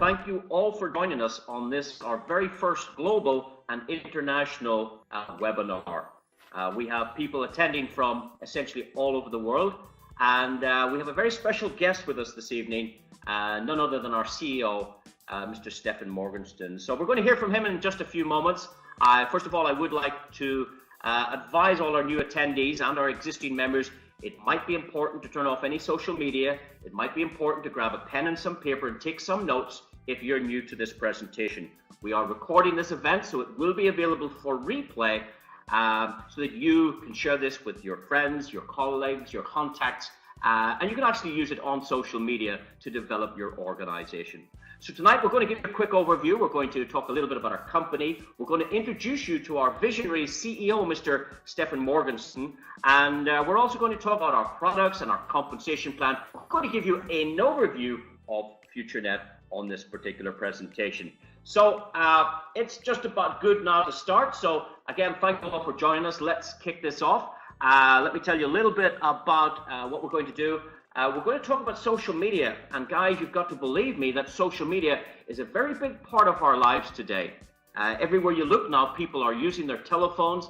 thank you all for joining us on this, our very first global and international webinar. We have people attending from essentially all over the world, and we have a very special guest with us this evening, none other than our CEO, Mr. Stefan Morgenstern. So we're going to hear from him in just a few moments. First of all, I would like to advise all our new attendees and our existing members, it might be important to turn off any social media. It might be important to grab a pen and some paper and take some notes if you're new to this presentation. We are recording this event, so it will be available for replay so that you can share this with your friends, your colleagues, your contacts, and you can actually use it on social media to develop your organization. So tonight we're going to give you a quick overview. We're going to talk a little bit about our company. We're going to introduce you to our visionary CEO, Mr. Stefan Morgenstern, and we're also going to talk about our products and our compensation plan. We're going to give you an overview of FutureNet on this particular presentation. So it's just about good now to start. So again, thank you all for joining us. Let's kick this off. Let me tell you a little bit about what we're going to do. We're going to talk about social media, and guys, you've got to believe me that social media is a very big part of our lives today. Everywhere you look now, people are using their telephones.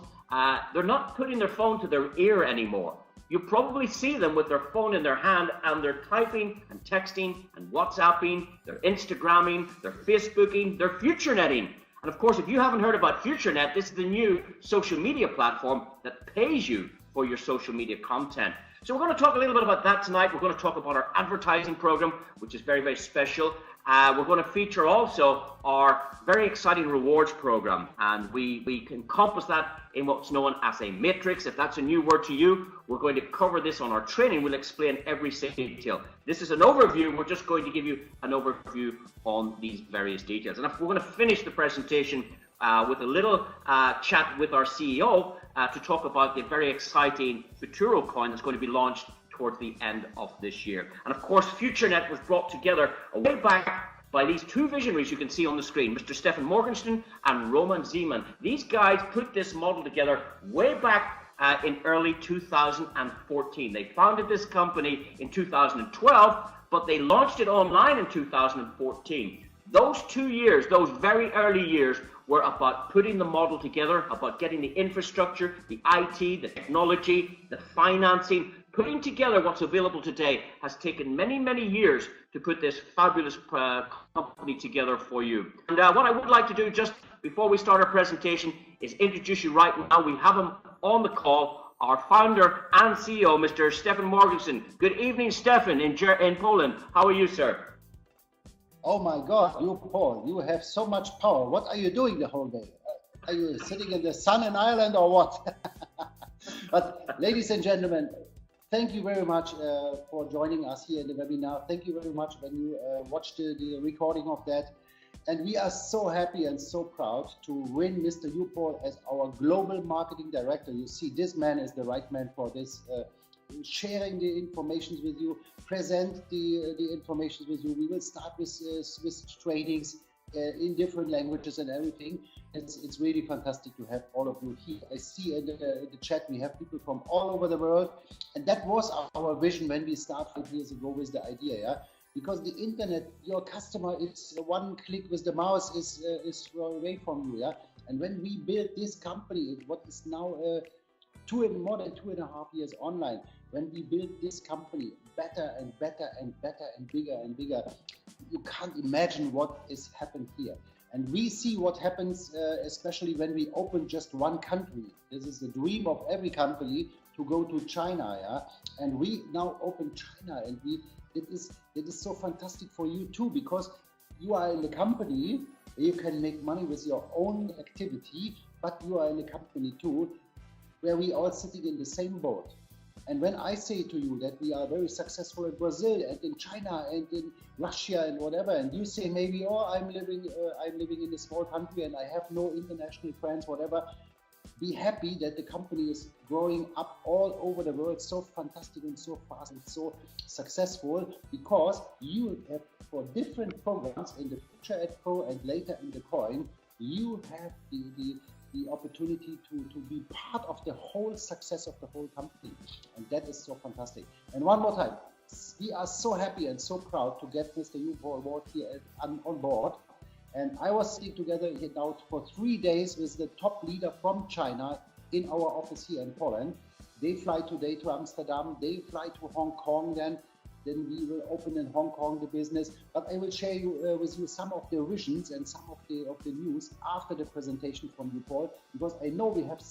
They're not putting their phone to their ear anymore. You probably see them with their phone in their hand, and they're typing and texting and WhatsApping, they're Instagramming, they're Facebooking, they're FutureNetting. And of course, if you haven't heard about FutureNet, this is the new social media platform that pays you for your social media content. So we're going to talk a little bit about that tonight. We're going to talk about our advertising program, which is very, very special. We're going to feature also our very exciting rewards program, and we encompass that in what's known as a matrix. If that's a new word to you, we're going to cover this on our training. We'll explain every single detail. This is an overview. We're just going to give you an overview on these various details. And we're going to finish the presentation with a little chat with our CEO to talk about the very exciting Futuro coin that's going to be launched towards the end of this year. And of course, FutureNet was brought together way back by these two visionaries you can see on the screen, Mr. Stefan Morgenstern and Roman Zeman. These guys put this model together way back in early 2014. They founded this company in 2012, but they launched it online in 2014. Those 2 years, those very early years, were about putting the model together, about getting the infrastructure, the IT, the technology, the financing. Putting together what's available today has taken many, many years to put this fabulous company together for you. And what I would like to do just before we start our presentation is introduce you right now. We have him on the call, our founder and CEO, Mr. Stefan Morgenstern. Good evening, Stefan, in Poland. How are you, sir? Oh my God, you Paul, you have so much power. What are you doing the whole day? Are you sitting in the sun in Ireland or what? But ladies and gentlemen, thank you very much for joining us here in the webinar. Thank you very much when you watched the recording of that. And we are so happy and so proud to win Mr. Paul as our Global Marketing Director. You see, this man is the right man for this. Sharing the information with you, present the information with you. We will start with trainings in different languages and everything. It's really fantastic to have all of you here. I see in the chat we have people from all over the world, and that was our vision when we started 5 years ago with the idea, yeah. Because the internet, your customer is one click with the mouse is away from you, yeah. And when we built this company, what is now more than 2.5 years online, when we build this company better and better and better and bigger, you can't imagine what is happened here. And we see what happens, especially when we open just one country. This is the dream of every company, to go to China, yeah. And we now open China, and it is so fantastic for you too, because you are in the company, you can make money with your own activity, but you are in a company too, where we are sitting in the same boat. And when I say to you that we are very successful in Brazil and in China and in Russia and whatever, and you say maybe, oh, I'm living in a small country and I have no international friends, whatever, be happy that the company is growing up all over the world so fantastic and so fast and so successful, because you have, for different programs in the FutureNet Pro and later in the coin, you have the opportunity to be part of the whole success of the whole company. And that is so fantastic. And one more time, we are so happy and so proud to get Mr. Paul Ward here on board. And I was sitting together here now for 3 days with the top leader from China in our office here in Poland. They fly today to Amsterdam, they fly to Hong Kong, then we will open in Hong Kong the business. But I will share with you some of the visions and some of the news after the presentation from you, Paul, because I know we have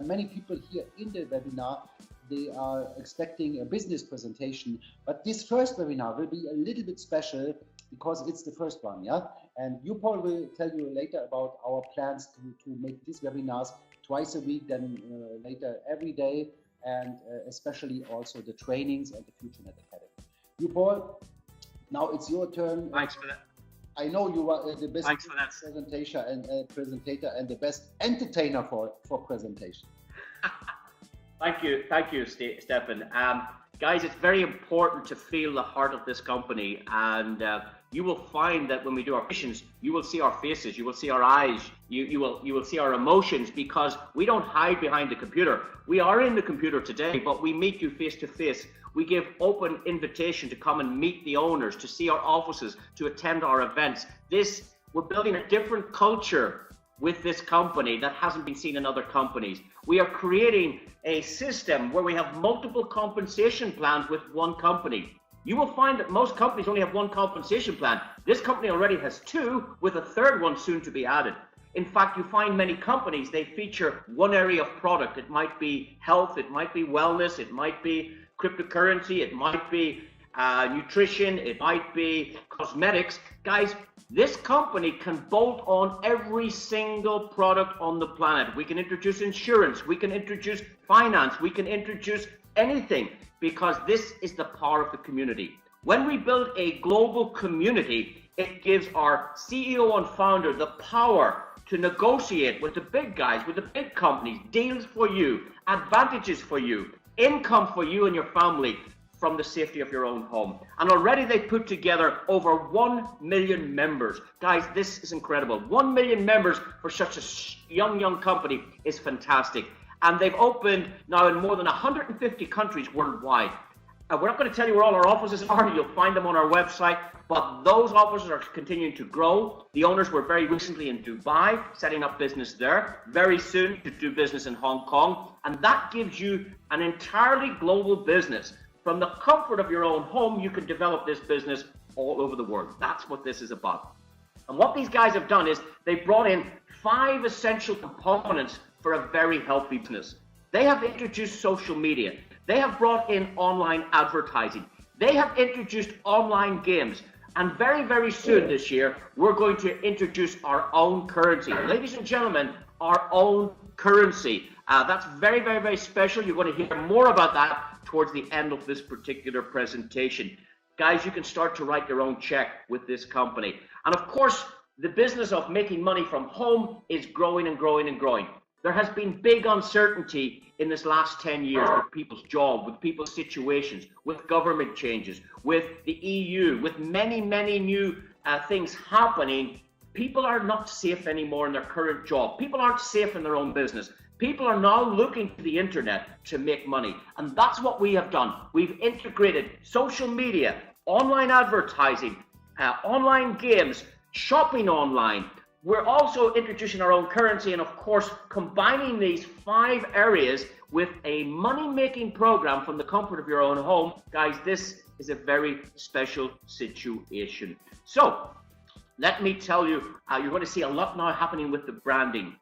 many people here in the webinar. They are expecting a business presentation, but this first webinar will be a little bit special because it's the first one, yeah? And you, Paul, will tell you later about our plans to make these webinars twice a week, then later every day, and especially also the trainings and the FutureNet Academy. You, Paul, now it's your turn. Thanks for that. I know you are the best presentator and the best entertainer for presentation. Thank you, Stefan. Guys, it's very important to feel the heart of this company, and you will find that when we do our missions, you will see our faces, you will see our eyes, you will see our emotions, because we don't hide behind the computer. We are in the computer today, but we meet you face to face. We give open invitation to come and meet the owners, to see our offices, to attend our events. We're building a different culture with this company that hasn't been seen in other companies. We are creating a system where we have multiple compensation plans with one company. You will find that most companies only have one compensation plan. This company already has two, with a third one soon to be added. In fact, you find many companies, they feature one area of product. It might be health, it might be wellness, it might be cryptocurrency, it might be nutrition, it might be cosmetics. Guys, this company can bolt on every single product on the planet. We can introduce insurance, we can introduce finance, we can introduce anything, because this is the power of the community. When we build a global community, it gives our CEO and founder the power to negotiate with the big guys, with the big companies, deals for you, advantages for you, income for you and your family from the safety of your own home. And already they put together over 1 million members. Guys, this is incredible. 1 million members for such a young company is fantastic. And they've opened now in more than 150 countries worldwide. We're not going to tell you where all our offices are. You'll find them on our website. But those offices are continuing to grow. The owners were very recently in Dubai, setting up business there. Very soon to do business in Hong Kong. And that gives you an entirely global business. From the comfort of your own home, you can develop this business all over the world. That's what this is about. And what these guys have done is they brought in 5 essential components for a very healthy business. They have introduced social media. They have brought in online advertising. They have introduced online games. And very, very soon this year, we're going to introduce our own currency. Ladies and gentlemen, our own currency. That's very, very, very special. You're going to hear more about that towards the end of this particular presentation. Guys, you can start to write your own check with this company. And of course, the business of making money from home is growing and growing and growing. There has been big uncertainty in this last 10 years with people's job, with people's situations, with government changes, with the EU, with many, many new things happening. People are not safe anymore in their current job. People aren't safe in their own business. People are now looking to the internet to make money. And that's what we have done. We've integrated social media, online advertising, online games, shopping online. We're also introducing our own currency and, of course, combining these 5 areas with a money-making program from the comfort of your own home. Guys, this is a very special situation. So, let me tell you, you're going to see a lot now happening with the branding.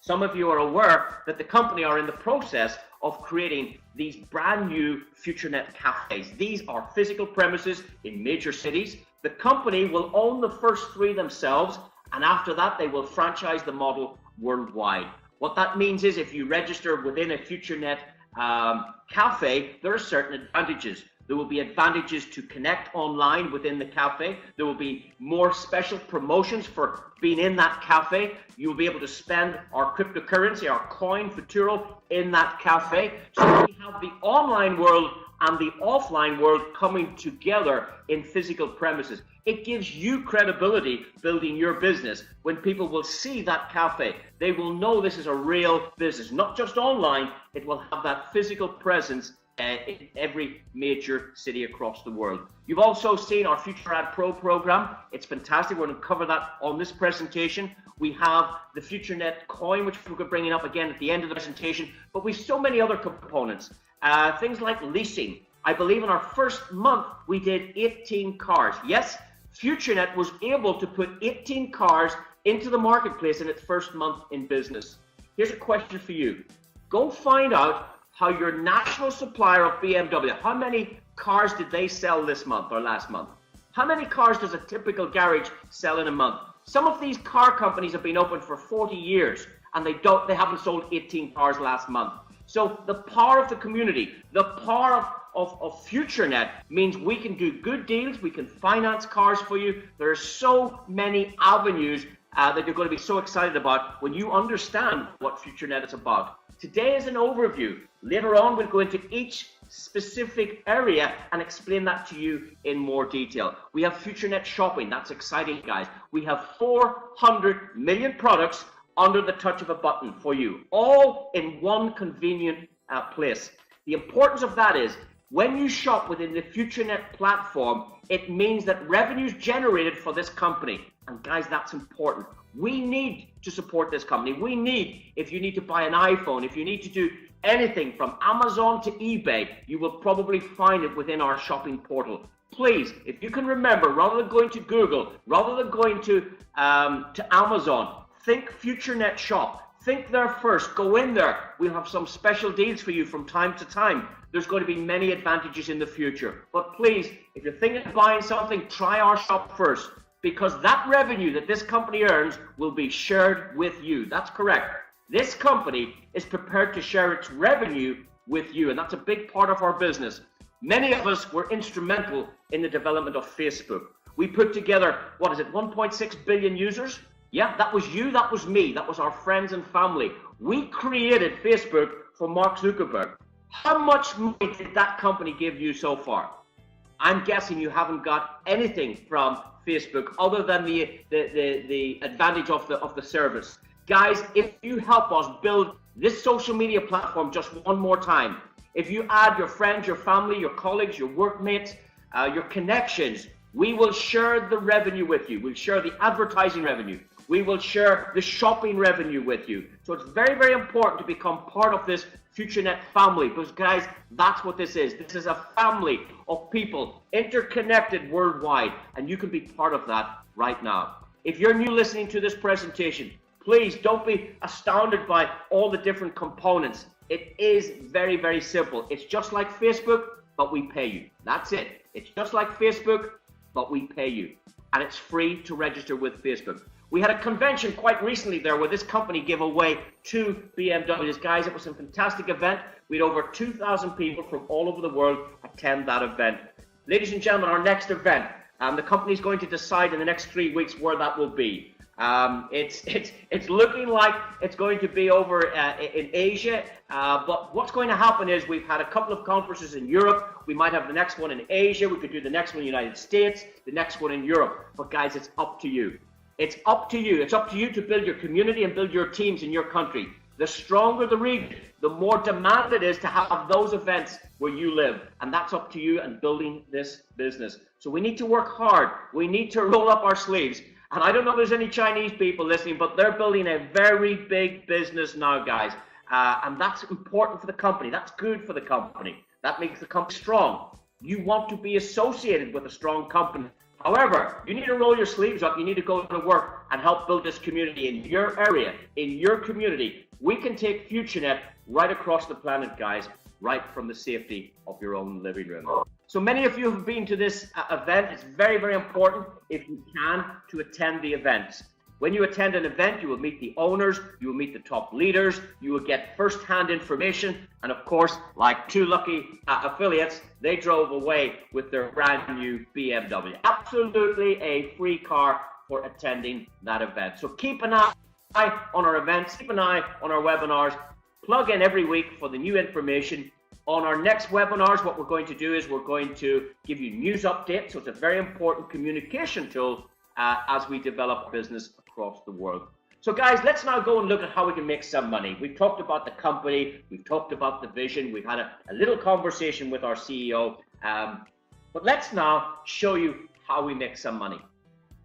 Some of you are aware that the company are in the process of creating these brand new FutureNet cafes. These are physical premises in major cities. The company will own the first 3 themselves, and after that, they will franchise the model worldwide. What that means is if you register within a FutureNet cafe, there are certain advantages. There will be advantages to connect online within the cafe. There will be more special promotions for being in that cafe. You'll be able to spend our cryptocurrency, our coin, Futuro, in that cafe. So we have the online world and the offline world coming together in physical premises. It gives you credibility building your business. When people will see that cafe, they will know this is a real business, not just online. It will have that physical presence in every major city across the world. You've also seen our Future Ad Pro program. It's fantastic. We're going to cover that on this presentation. We have the FutureNet coin, which we're bringing up again at the end of the presentation, but we've so many other components. Things like leasing. I believe in our first month, we did 18 cars. Yes, FutureNet was able to put 18 cars into the marketplace in its first month in business. Here's a question for you. Go find out how your national supplier of BMW, how many cars did they sell this month or last month? How many cars does a typical garage sell in a month? Some of these car companies have been open for 40 years and they haven't sold 18 cars last month. So the power of the community, the power of FutureNet means we can do good deals, we can finance cars for you. There are so many avenues that you're going to be so excited about when you understand what FutureNet is about. Today is an overview. Later on, we'll go into each specific area and explain that to you in more detail. We have FutureNet Shopping. That's exciting, guys. We have 400 million products under the touch of a button for you, all in one convenient place. The importance of that is when you shop within the FutureNet platform, it means that revenues generated for this company. And guys, that's important. We need to support this company. We need, if you need to buy an iPhone, if you need to do anything from Amazon to eBay, you will probably find it within our shopping portal. Please, if you can remember, rather than going to Google, rather than going to Amazon, think FutureNet Shop. Think there first. Go in there. We'll have some special deals for you from time to time. There's going to be many advantages in the future. But please, if you're thinking of buying something, try our shop first, because that revenue that this company earns will be shared with you. That's correct. This company is prepared to share its revenue with you, and that's a big part of our business. Many of us were instrumental in the development of Facebook. We put together, 1.6 billion users? Yeah, that was you, that was me, that was our friends and family. We created Facebook for Mark Zuckerberg. How much money did that company give you so far? I'm guessing you haven't got anything from Facebook other than the advantage of the service. Guys, if you help us build this social media platform just one more time, if you add your friends, your family, your colleagues, your workmates, your connections, we will share the revenue with you. We'll share the advertising revenue. We will share the shopping revenue with you. So it's very, very important to become part of this FutureNet family, because guys, that's what this is. This is a family of people interconnected worldwide, and you can be part of that right now. If you're new listening to this presentation, please don't be astounded by all the different components. It is very, very simple. It's just like Facebook, but we pay you. That's it. It's just like Facebook, but we pay you. And it's free to register with Facebook. We had a convention quite recently there where this company gave away 2 BMWs. Guys, it was a fantastic event. We had over 2,000 people from all over the world attend that event. Ladies and gentlemen, our next event, the company is going to decide in the next 3 weeks where that will be. It's looking like it's going to be over in Asia, but what's going to happen is we've had a couple of conferences in Europe. We might have the next one in Asia. We could do the next one in the United States, the next one in Europe. But guys, it's up to you. It's up to you. It's up to you to build your community and build your teams in your country. The stronger the region, the more demand it is to have those events where you live. And that's up to you and building this business. So we need to work hard. We need to roll up our sleeves. And I don't know if there's any Chinese people listening, but they're building a very big business now, guys. And that's important for the company. That's good for the company. That makes the company strong. You want to be associated with a strong company. However, you need to roll your sleeves up. You need to go to work and help build this community in your area, in your community. We can take FutureNet right across the planet, guys, right from the safety of your own living room. So many of you have been to this event. It's very, very important, if you can, to attend the events. When you attend an event, you will meet the owners, you will meet the top leaders, you will get first-hand information, and of course, like 2 lucky affiliates, they drove away with their brand new BMW. Absolutely a free car for attending that event. So keep an eye on our events, keep an eye on our webinars, plug in every week for the new information. On our next webinars, what we're going to do is we're going to give you news updates. So it's a very important communication tool as we develop business across the world. So guys, let's now go and look at how we can make some money. We've talked about the company, we've talked about the vision, we've had a little conversation with our CEO, but let's now show you how we make some money.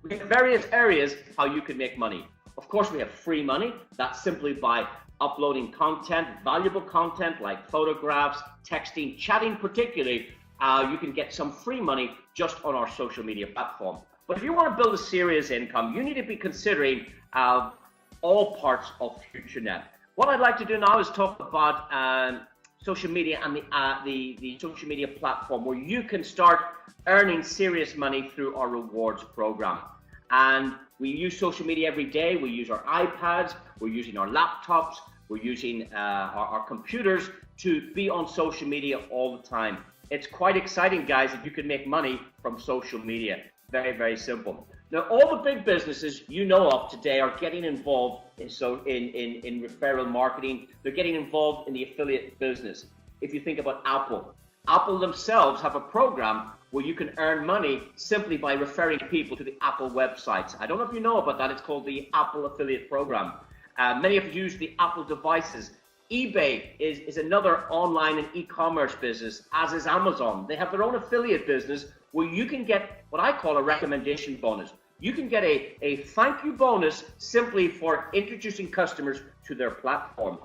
We have various areas how you can make money. Of course, we have free money. That's simply by uploading content, valuable content like photographs, texting, chatting particularly. You can get some free money just on our social media platform. But if you want to build a serious income, you need to be considering all parts of FutureNet. What I'd like to do now is talk about social media and the social media platform where you can start earning serious money through our rewards program. And we use social media every day. We use our iPads, we're using our laptops, we're using our computers to be on social media all the time. It's quite exciting, guys, if you can make money from social media. Very, very simple. Now, all the big businesses you know of today are getting involved in referral marketing. They're getting involved in the affiliate business. If you think about Apple themselves have a program where you can earn money simply by referring people to the Apple websites. I don't know if you know about that. It's called the Apple Affiliate Program. Many of you use the Apple devices. eBay is another online and e-commerce business, as is Amazon. They have their own affiliate business where you can get what I call a recommendation bonus. You can get a thank you bonus simply for introducing customers to their platform.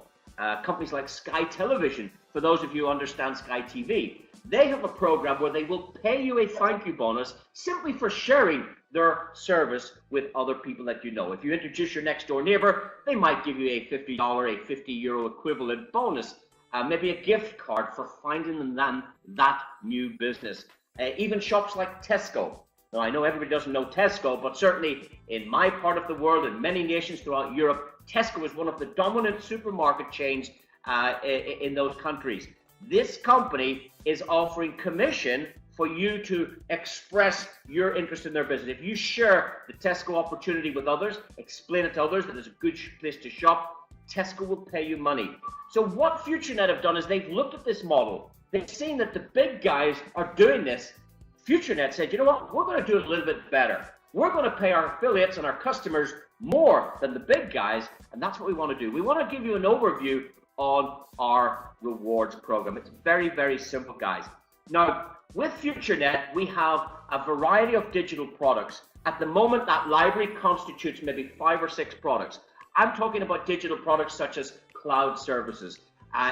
Companies like Sky Television, for those of you who understand Sky TV, they have a program where they will pay you a thank you bonus simply for sharing their service with other people that you know. If you introduce your next door neighbor, they might give you a $50, a €50 equivalent bonus, maybe a gift card for finding them that new business. Even shops like Tesco. Now, I know everybody doesn't know Tesco, but certainly in my part of the world and many nations throughout Europe, Tesco is one of the dominant supermarket chains in those countries. This company is offering commission for you to express your interest in their business. If you share the Tesco opportunity with others, explain it to others that it's a good place to shop, Tesco will pay you money. So what FutureNet have done is they've looked at this model. They've seen that the big guys are doing this. FutureNet said, you know what, we're going to do it a little bit better. We're going to pay our affiliates and our customers more than the big guys, and that's what we want to do. We want to give you an overview on our rewards program. It's very, very simple, guys. Now, with FutureNet, we have a variety of digital products. At the moment, that library constitutes maybe 5 or 6 products. I'm talking about digital products such as cloud services.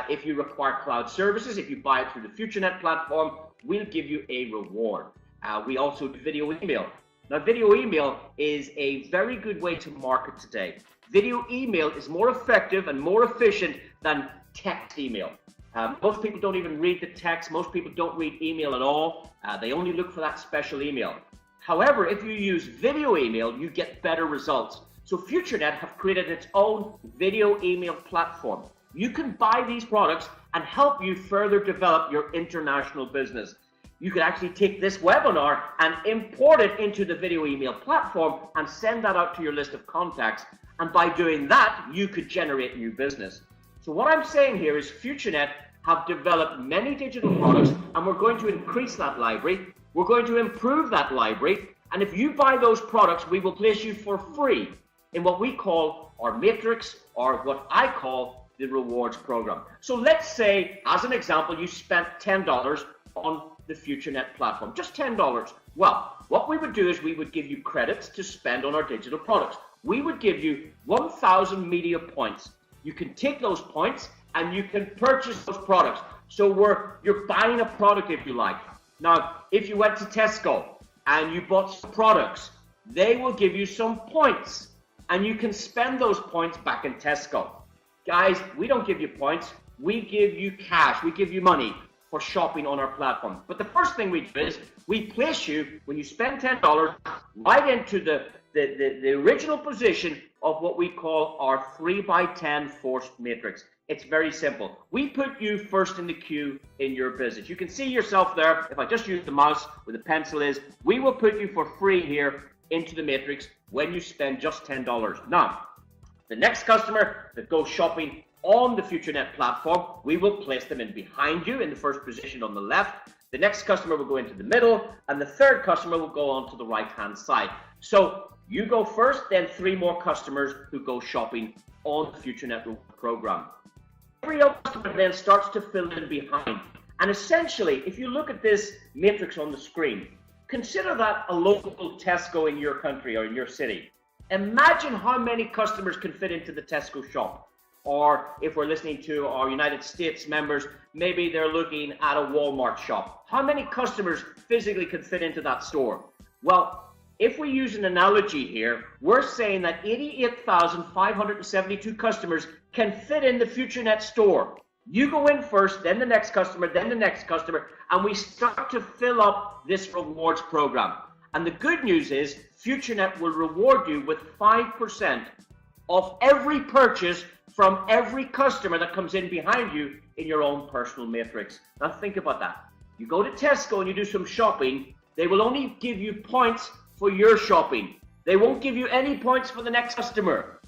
If you require cloud services, if you buy it through the FutureNet platform, we'll give you a reward. We also do video email. Now, video email is a very good way to market today. Video email is more effective and more efficient than text email. Most people don't even read the text. Most people don't read email at all. They only look for that special email. However, if you use video email, you get better results. So FutureNet have created its own video email platform. You can buy these products and help you further develop your international business. You could actually take this webinar and import it into the video email platform and send that out to your list of contacts. And by doing that, you could generate new business. So what I'm saying here is FutureNet have developed many digital products, and we're going to increase that library. We're going to improve that library. And if you buy those products, we will place you for free in what we call our matrix, or what I call the rewards program. So let's say, as an example, you spent $10 on the FutureNet platform, just $10. Well, what we would do is we would give you credits to spend on our digital products. We would give you 1,000 media points. You can take those points and you can purchase those products. So you're buying a product if you like. Now, if you went to Tesco and you bought some products, they will give you some points and you can spend those points back in Tesco. Guys, we don't give you points, we give you cash, we give you money for shopping on our platform. But the first thing we do is we place you, when you spend $10, right into the original position of what we call our 3x10 forced matrix. It's very simple. We put you first in the queue in your business. You can see yourself there. If I just use the mouse where the pencil is, we will put you for free here into the matrix when you spend just $10. Now, the next customer that goes shopping on the FutureNet platform, we will place them in behind you in the first position on the left. The next customer will go into the middle, and the third customer will go on to the right-hand side. So you go first, then 3 more customers who go shopping on the FutureNet Reward program. Every other customer then starts to fill in behind. And essentially, if you look at this matrix on the screen, consider that a local Tesco in your country or in your city. Imagine how many customers can fit into the Tesco shop. Or if we're listening to our United States members, maybe they're looking at a Walmart shop. How many customers physically can fit into that store? Well, if we use an analogy here, we're saying that 88,572 customers can fit in the FutureNet store. You go in first, then the next customer, then the next customer, and we start to fill up this rewards program. And the good news is FutureNet will reward you with 5% of every purchase from every customer that comes in behind you in your own personal matrix. Now think about that. You go to Tesco and you do some shopping, they will only give you points for your shopping. They won't give you any points for the next customer.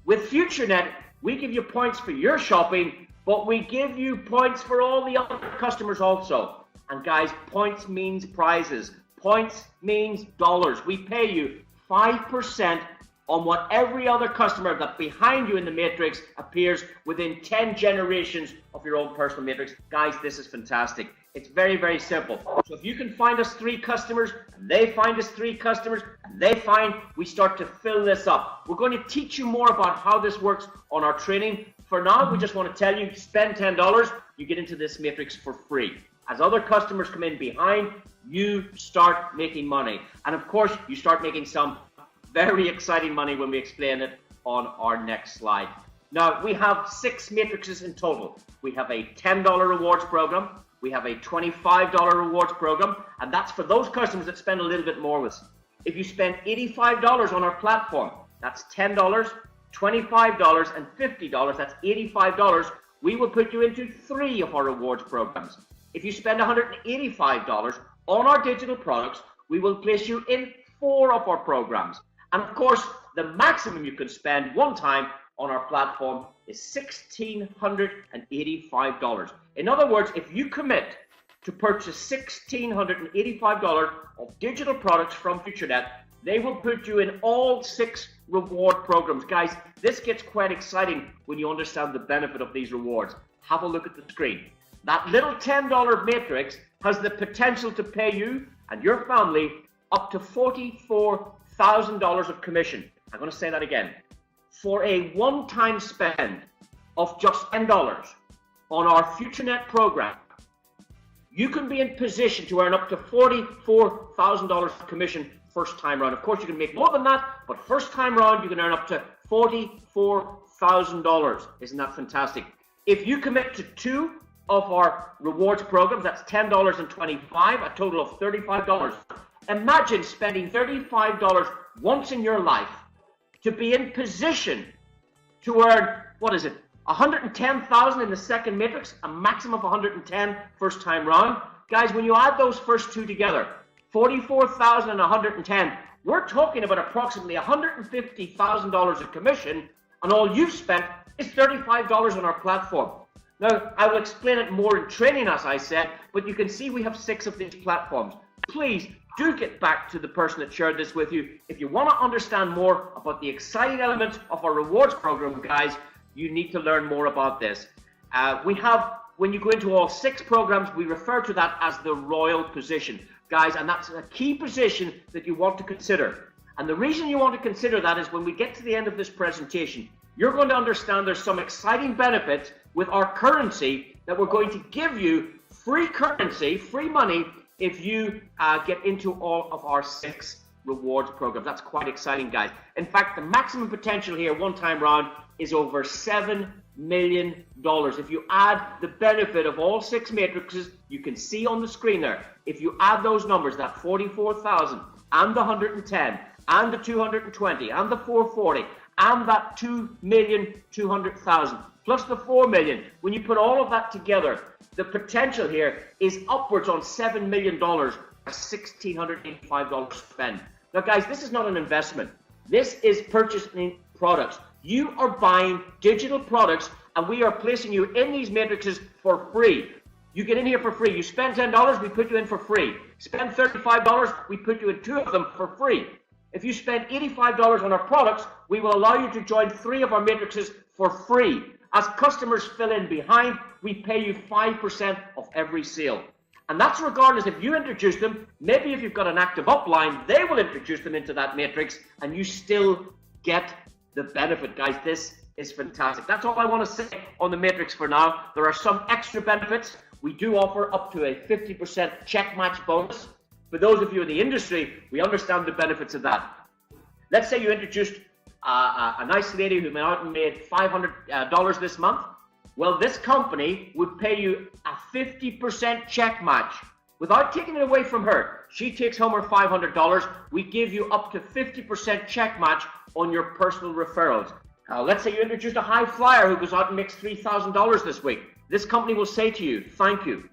With FutureNet, we give you points for your shopping, but we give you points for all the other customers also. And guys, points means prizes. Points means dollars. We pay you 5% on what every other customer that behind you in the matrix appears within 10 generations of your own personal matrix. Guys, this is fantastic. It's very, very simple. So if you can find us 3 customers, and they find us 3 customers, and they find, we start to fill this up. We're going to teach you more about how this works on our training. For now, we just want to tell you, spend $10, you get into this matrix for free. As other customers come in behind, you start making money. And of course, you start making some very exciting money when we explain it on our next slide. Now, we have 6 matrices in total. We have a $10 rewards program. We have a $25 rewards program, and that's for those customers that spend a little bit more with us. If you spend $85 on our platform, that's $10, $25, and $50, that's $85, we will put you into 3 of our rewards programs. If you spend $185 on our digital products, we will place you in 4 of our programs. And of course, the maximum you can spend one time on our platform is $1,685. In other words, if you commit to purchase $1,685 of digital products from FutureNet, they will put you in all 6 reward programs. Guys, this gets quite exciting when you understand the benefit of these rewards. Have a look at the screen. That little $10 matrix has the potential to pay you and your family up to $44,000 of commission. I'm going to say that again. For a one-time spend of just $10 on our FutureNet program, you can be in position to earn up to $44,000 of commission first time round. Of course, you can make more than that, but first time round, you can earn up to $44,000. Isn't that fantastic? If you commit to 2 of our rewards programs, that's $10 and $25, a total of $35. Imagine spending $35 once in your life to be in position to earn, what is it, 110,000 in the second matrix, a maximum of 110 first time round. Guys, when you add those first 2 together, 44,000 and 110, we're talking about approximately $150,000 of commission, and all you've spent is $35 on our platform. Now, I will explain it more in training, as I said, but you can see we have 6 of these platforms. Please do get back to the person that shared this with you. If you want to understand more about the exciting elements of our rewards program, guys, you need to learn more about this. When you go into all 6 programs, we refer to that as the royal position, guys, and that's a key position that you want to consider. And the reason you want to consider that is when we get to the end of this presentation, you're going to understand there's some exciting benefits with our currency that we're going to give you free currency, free money, if you get into all of our 6 rewards programs. That's quite exciting, guys. In fact, the maximum potential here, one time round, is over $7 million. If you add the benefit of all 6 matrices, you can see on the screen there, if you add those numbers, that 44,000 and the 110 and the 220 and the 440 and that 2,200,000 plus the 4 million, when you put all of that together, the potential here is upwards on $7 million, a $1,685 spend. Now, guys, this is not an investment. This is purchasing products. You are buying digital products, and we are placing you in these matrices for free. You get in here for free. You spend $10, we put you in for free. Spend $35, we put you in 2 of them for free. If you spend $85 on our products, we will allow you to join 3 of our matrices for free. As customers fill in behind, we pay you 5% of every sale. And that's regardless if you introduce them. Maybe if you've got an active upline, they will introduce them into that matrix and you still get the benefit, guys. This is fantastic. That's all I want to say on the matrix for now. There are some extra benefits. We do offer up to a 50% check match bonus. For those of you in the industry, we understand the benefits of that. Let's say you introduced a nice lady who went out and made $500 this month. Well, this company would pay you a 50% check match without taking it away from her. She takes home her $500. We give you up to 50% check match on your personal referrals. Let's say you introduced a high flyer who goes out and makes $3,000 this week. This company will say to you, thank you.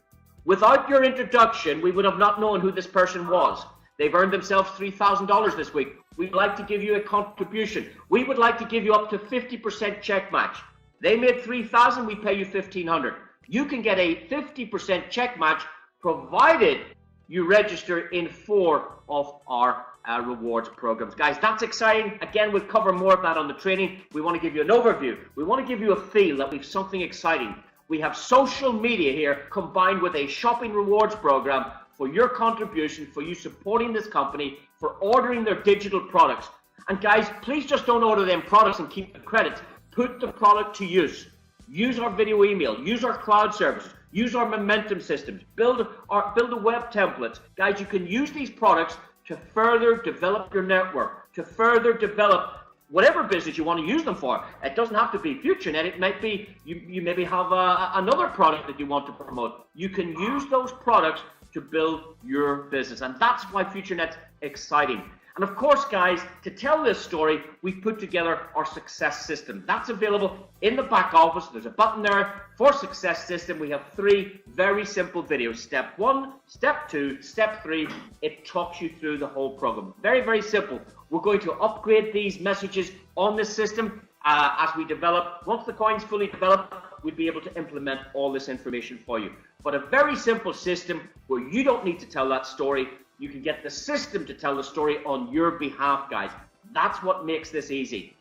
Without your introduction, we would have not known who this person was. They've earned themselves $3,000 this week. We'd like to give you a contribution. We would like to give you up to 50% check match. They made $3,000, we pay you $1,500. You can get a 50% check match provided you register in 4 of our rewards programs. Guys, that's exciting. Again, we'll cover more of that on the training. We want to give you an overview. We want to give you a feel that we've something exciting. We have social media here combined with a shopping rewards program for your contribution, for you supporting this company, for ordering their digital products. And guys, please just don't order them products and keep the credits. Put the product to use. Use our video email. Use our cloud services. Use our momentum systems. Build the web templates. Guys, you can use these products to further develop your network, to further develop whatever business you want to use them for. It doesn't have to be FutureNet. It might be, you maybe have another product that you want to promote. You can use those products to build your business. And that's why FutureNet's exciting. And of course, guys, to tell this story, we've put together our success system. That's available in the back office. There's a button there for success system. We have 3 very simple videos. Step 1, step 2, step 3. It talks you through the whole program. Very, very simple. We're going to upgrade these messages on this system as we develop. Once the coin's fully developed, we'll be able to implement all this information for you. But a very simple system where you don't need to tell that story. You can get the system to tell the story on your behalf, guys. That's what makes this easy.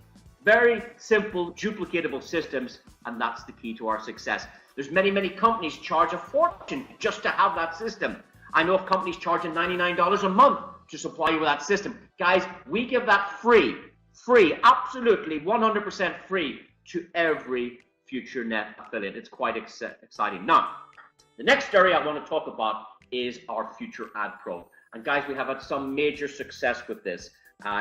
Very simple, duplicatable systems, and that's the key to our success. There's many, many companies charge a fortune just to have that system. I know of companies charging $99 a month to supply you with that system. Guys, we give that free, absolutely 100% free to every FutureNet affiliate. It's quite exciting. Now, the next area I want to talk about is our Future Ad Pro. And guys, we have had some major success with this.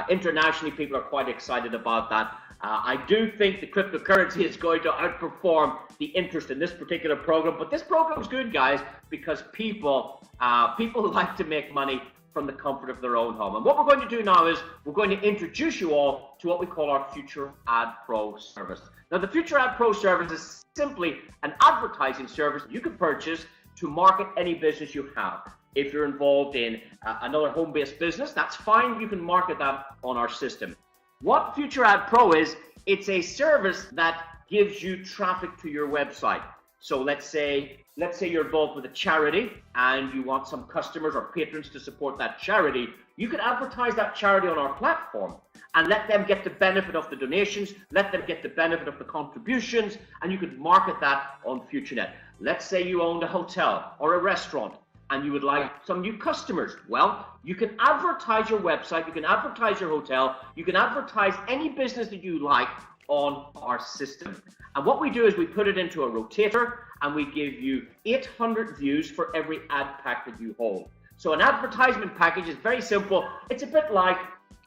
Internationally, people are quite excited about that. I do think the cryptocurrency is going to outperform the interest in this particular program. But this program is good, guys, because people like to make money from the comfort of their own home. And what we're going to do now is we're going to introduce you all to what we call our Future Ad Pro service. Now, the Future Ad Pro service is simply an advertising service you can purchase to market any business you have. If you're involved in another home-based business, that's fine. You can market that on our system. What Future Ad Pro is, it's a service that gives you traffic to your website. So let's say you're involved with a charity and you want some customers or patrons to support that charity. You can advertise that charity on our platform and let them get the benefit of the donations, let them get the benefit of the contributions, and you could market that on FutureNet. Let's say you owned a hotel or a restaurant and you would like some new customers. Well, you can advertise your website, you can advertise your hotel, you can advertise any business that you like on our system. And what we do is we put it into a rotator and we give you 800 views for every ad pack that you hold. So an advertisement package is very simple. It's a bit like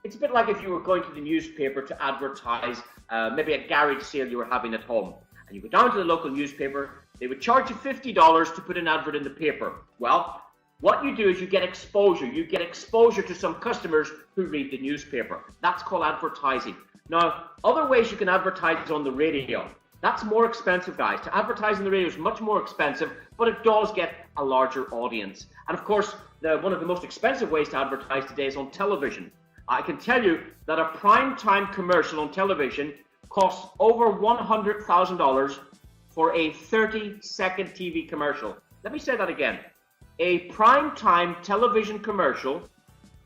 if you were going to the newspaper to advertise maybe a garage sale you were having at home. And you go down to the local newspaper, they would charge you $50 to put an advert in the paper. Well, what you do is you get exposure. You get exposure to some customers who read the newspaper. That's called advertising. Now, other ways you can advertise is on the radio. That's more expensive, guys. To advertise on the radio is much more expensive, but it does get a larger audience. And of course, one of the most expensive ways to advertise today is on television. I can tell you that a prime time commercial on television costs over $100,000 for a 30-second TV commercial. Let me say that again. A prime time television commercial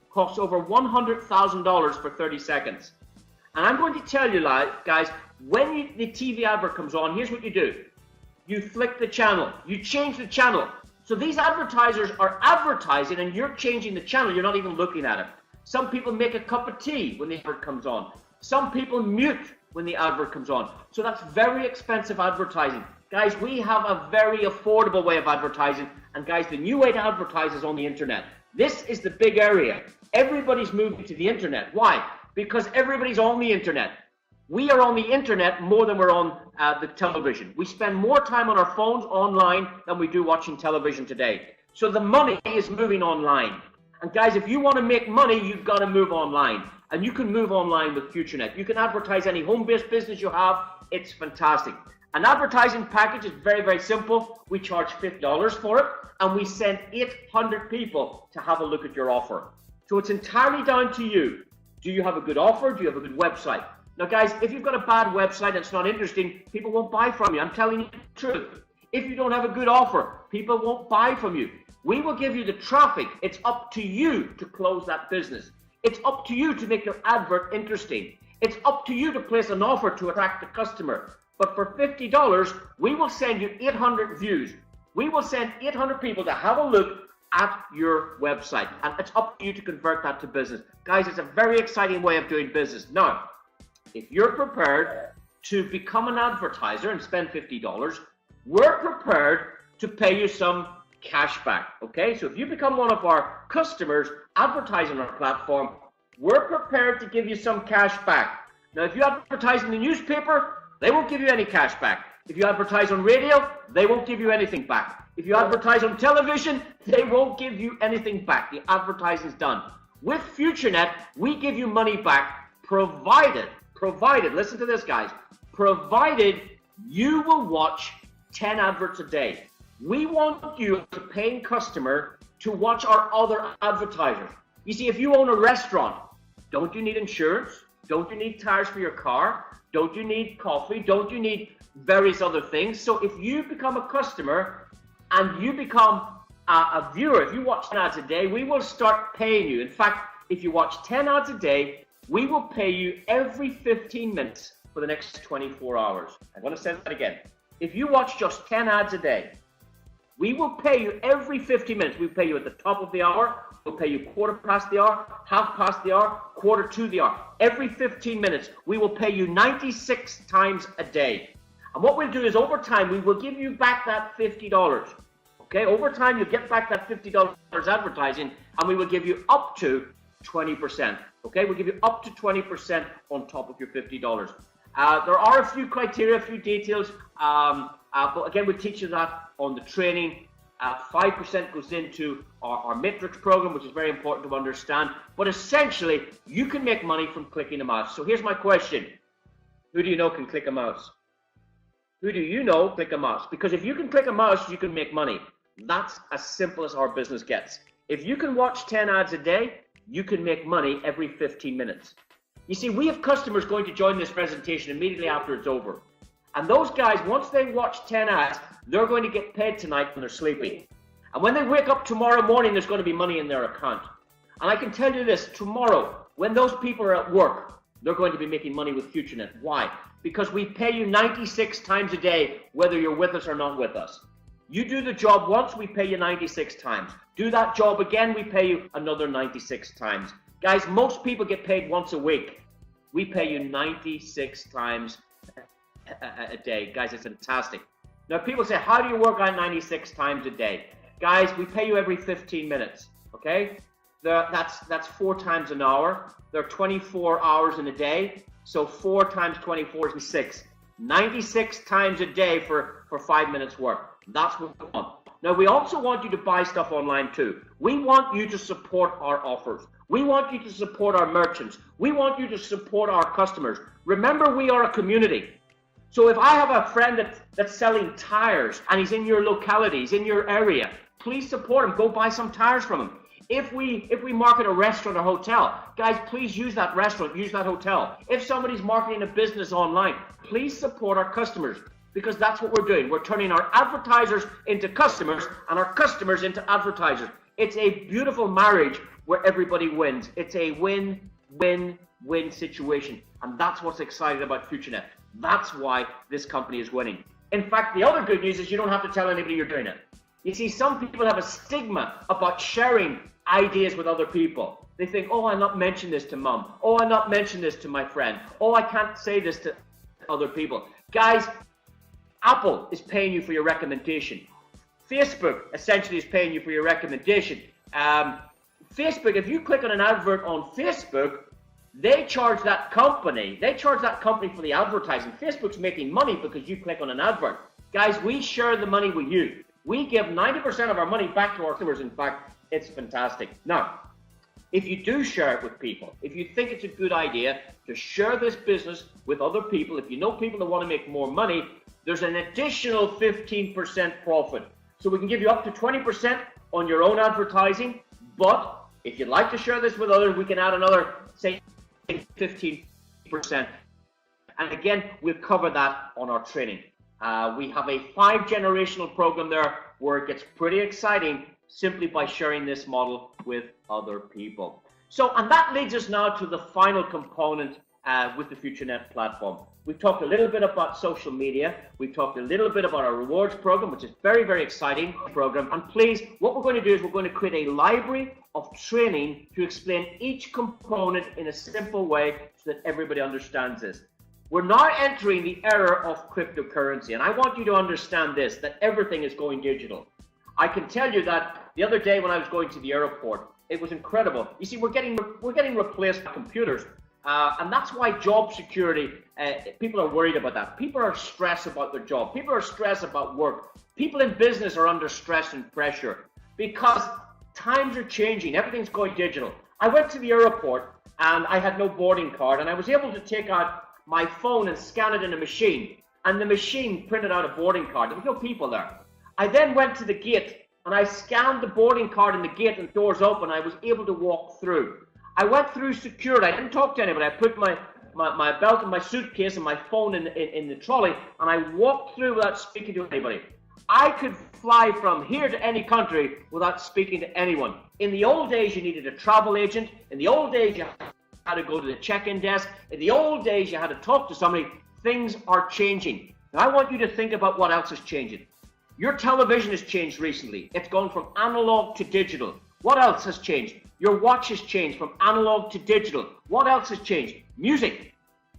costs over $100,000 for 30 seconds. And I'm going to tell you, guys, when the TV advert comes on, here's what you do. You flick the channel. You change the channel. So these advertisers are advertising and you're changing the channel. You're not even looking at it. Some people make a cup of tea when the advert comes on. Some people mute when the advert comes on. So that's very expensive advertising. Guys, we have a very affordable way of advertising. And guys, the new way to advertise is on the internet. This is the big area. Everybody's moving to the internet. Why? Because everybody's on the internet. We are on the internet more than we're on the television. We spend more time on our phones online than we do watching television today. So the money is moving online. And guys, if you want to make money, you've got to move online. And you can move online with FutureNet. You can advertise any home-based business you have. It's fantastic. An advertising package is very, very simple. We charge $50 for it, and we send 800 people to have a look at your offer. So it's entirely down to you. Do you have a good offer? Do you have a good website? Now, guys, if you've got a bad website and it's not interesting, people won't buy from you. I'm telling you the truth. If you don't have a good offer, people won't buy from you. We will give you the traffic. It's up to you to close that business. It's up to you to make your advert interesting. It's up to you to place an offer to attract the customer. But for $50, we will send you 800 views. We will send 800 people to have a look at your website. And it's up to you to convert that to business. Guys, it's a very exciting way of doing business. Now, if you're prepared to become an advertiser and spend $50, we're prepared to pay you some cash back, okay? So if you become one of our customers advertising on our platform, we're prepared to give you some cash back. Now, if you advertise in the newspaper, they won't give you any cash back. If you advertise on radio, they won't give you anything back. If you advertise on television, they won't give you anything back. The advertising's done. With FutureNet, we give you money back provided, listen to this, guys, provided you will watch 10 adverts a day. We want you, as a paying customer, to watch our other advertisers. You see, if you own a restaurant, don't you need insurance? Don't you need tires for your car? Don't you need coffee? Don't you need various other things? So if you become a customer and you become a viewer, if you watch 10 ads a day, we will start paying you. In fact, if you watch 10 ads a day, we will pay you every 15 minutes for the next 24 hours. I'm going to say that again. If you watch just 10 ads a day, we will pay you every 15 minutes. We'll pay you at the top of the hour. We'll pay you quarter past the hour, half past the hour, quarter to the hour. Every 15 minutes, we will pay you 96 times a day. And what we'll do is, over time, we will give you back that $50. Okay, over time, you'll get back that $50 advertising, and we will give you up to 20%. Okay, we'll give you up to 20% on top of your $50. There are a few criteria, a few details, but again, we'll teach you that on the training. 5% goes into our Matrix program, which is very important to understand. But essentially, you can make money from clicking a mouse. So here's my question. Who do you know can click a mouse? Who do you know click a mouse? Because if you can click a mouse, you can make money. That's as simple as our business gets. If you can watch 10 ads a day, you can make money every 15 minutes. You see, we have customers going to join this presentation immediately after it's over. And those guys, once they watch 10 ads, they're going to get paid tonight when they're sleeping. And when they wake up tomorrow morning, there's going to be money in their account. And I can tell you this, tomorrow, when those people are at work, they're going to be making money with FutureNet. Why? Because we pay you 96 times a day, whether you're with us or not with us. You do the job once, we pay you 96 times. Do that job again, we pay you another 96 times. Guys, most people get paid once a week. We pay you 96 times a day. Guys, it's fantastic. Now, people say, how do you work on 96 times a day? Guys, we pay you every 15 minutes, okay? That's 4 times an hour. There are 24 hours in a day, so 4 times 24 is 6. 96 times a day for 5 minutes work. That's what we want. Now, we also want you to buy stuff online too. We want you to support our offers. We want you to support our merchants. We want you to support our customers. Remember, we are a community. So if I have a friend that's selling tires and he's in your locality, he's in your area, please support him. Go buy some tires from him. If we market a restaurant or hotel, guys, please use that restaurant, use that hotel. If somebody's marketing a business online, please support our customers, because that's what we're doing. We're turning our advertisers into customers and our customers into advertisers. It's a beautiful marriage where everybody wins. It's a win-win-win situation. And that's what's exciting about FutureNet. That's why this company is winning. In fact, the other good news is you don't have to tell anybody you're doing it. You see, some people have a stigma about sharing ideas with other people. They think, oh, I'll not mention this to mom. Oh, I'll not mention this to my friend. Oh, I can't say this to other people. Guys, Apple is paying you for your recommendation. Facebook essentially is paying you for your recommendation. Facebook, if you click on an advert on Facebook, they charge that company for the advertising. Facebook's making money because you click on an advert. Guys, we share the money with you. We give 90% of our money back to our customers. In fact, it's fantastic. Now, if you do share it with people, if you think it's a good idea to share this business with other people, if you know people that want to make more money, there's an additional 15% profit. So we can give you up to 20% on your own advertising, but if you'd like to share this with others, we can add another, say, 15%. And again, we'll cover that on our training. We have a 5-generational program there where it gets pretty exciting simply by sharing this model with other people. So, and that leads us now to the final component with the FutureNet platform. We've talked a little bit about social media. We've talked a little bit about our rewards program, which is very, very exciting program. And please, what we're going to do is we're going to create a library of training to explain each component in a simple way so that everybody understands this. We're now entering the era of cryptocurrency, and I want you to understand this, that everything is going digital. I can tell you that the other day when I was going to the airport, it was incredible. You see, we're getting replaced by computers, and that's why job security, people are worried about that. People are stressed about their job. People are stressed about work. People in business are under stress and pressure because times are changing. Everything's going digital. I went to the airport and I had no boarding card, and I was able to take out my phone and scan it in a machine, and the machine printed out a boarding card. There was no people there. I then went to the gate and I scanned the boarding card in the gate, and the doors open. I was able to walk through. I went through security. I didn't talk to anybody. I put my belt and my suitcase and my phone in the trolley, and I walked through without speaking to anybody. I could fly from here to any country without speaking to anyone. In the old days, you needed a travel agent. In the old days, you had to go to the check-in desk. In the old days, you had to talk to somebody. Things are changing. Now, I want you to think about what else is changing. Your television has changed recently. It's gone from analog to digital. What else has changed? Your watch has changed from analog to digital. What else has changed? Music.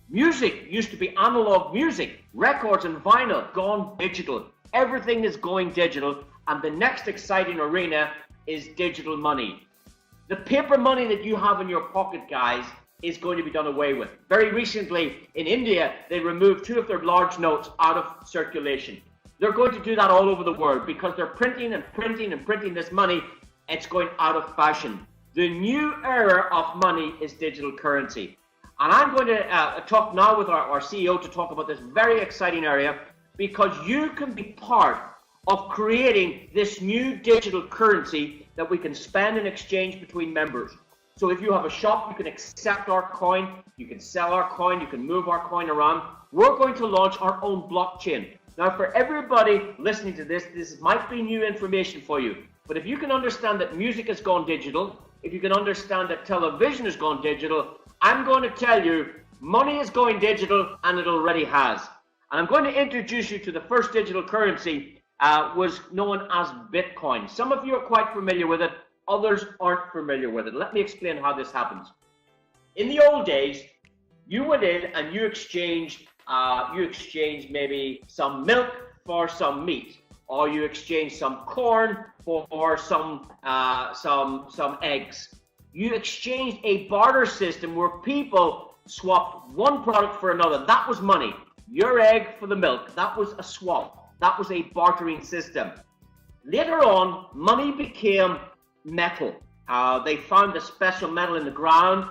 Music used to be analog music. Records and vinyl gone digital. Everything is going digital, and the next exciting arena is digital money. The paper money that you have in your pocket, guys, is going to be done away with. Very recently in India, they removed 2 of their large notes out of circulation. They're going to do that all over the world because they're printing and printing and printing this money. It's going out of fashion. The new era of money is digital currency. And I'm going to talk now with our CEO to talk about this very exciting area, because you can be part of creating this new digital currency that we can spend and exchange between members. So if you have a shop, you can accept our coin, you can sell our coin, you can move our coin around. We're going to launch our own blockchain. Now, for everybody listening to this, this might be new information for you. But if you can understand that music has gone digital, if you can understand that television has gone digital, I'm going to tell you money is going digital, and it already has. And I'm going to introduce you to the first digital currency, was known as Bitcoin. Some of you are quite familiar with it, others aren't familiar with it. Let me explain how this happens. In the old days, you went in and you exchanged maybe some milk for some meat, or you exchanged some corn for some eggs. You exchanged a barter system where people swapped one product for another. That was money. Your egg for the milk. That was a swap. That was a bartering system. Later on, money became metal. They found a special metal in the ground.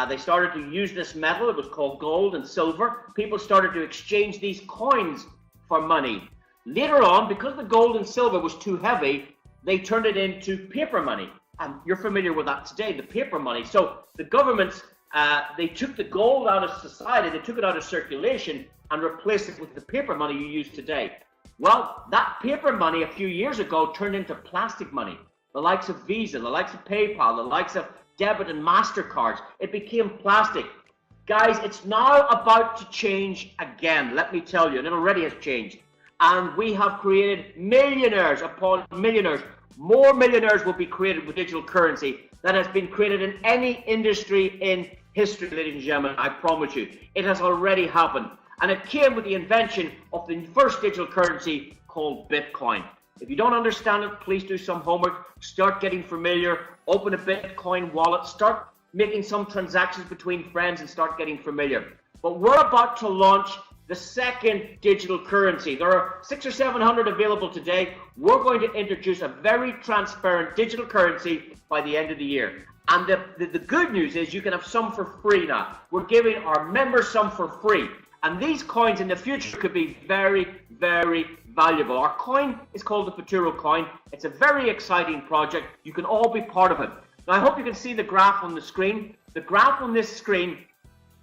They started to use this metal. It was called gold and silver. People started to exchange these coins for money. Later on, because the gold and silver was too heavy, they turned it into paper money. And you're familiar with that today, the paper money. So the governments, they took the gold out of society, they took it out of circulation and replaced it with the paper money you use today. Well, that paper money a few years ago turned into plastic money. the likes of Visa, the likes of PayPal, the likes of debit and MasterCards. It became plastic. Guys, it's now about to change again, let me tell you, and it already has changed. And we have created millionaires upon millionaires. More millionaires will be created with digital currency than has been created in any industry in history, ladies and gentlemen, I promise you. It has already happened. And it came with the invention of the first digital currency called Bitcoin. If you don't understand it, please do some homework. Start getting familiar. Open a Bitcoin wallet. Start making some transactions between friends and start getting familiar. But we're about to launch the second digital currency. There are 600 or 700 available today. We're going to introduce a very transparent digital currency by the end of the year. And the good news is you can have some for free now. We're giving our members some for free. And these coins in the future could be very, very valuable. Our coin is called the Futuro coin. It's a very exciting project. You can all be part of it. Now, I hope you can see the graph on the screen. The graph on this screen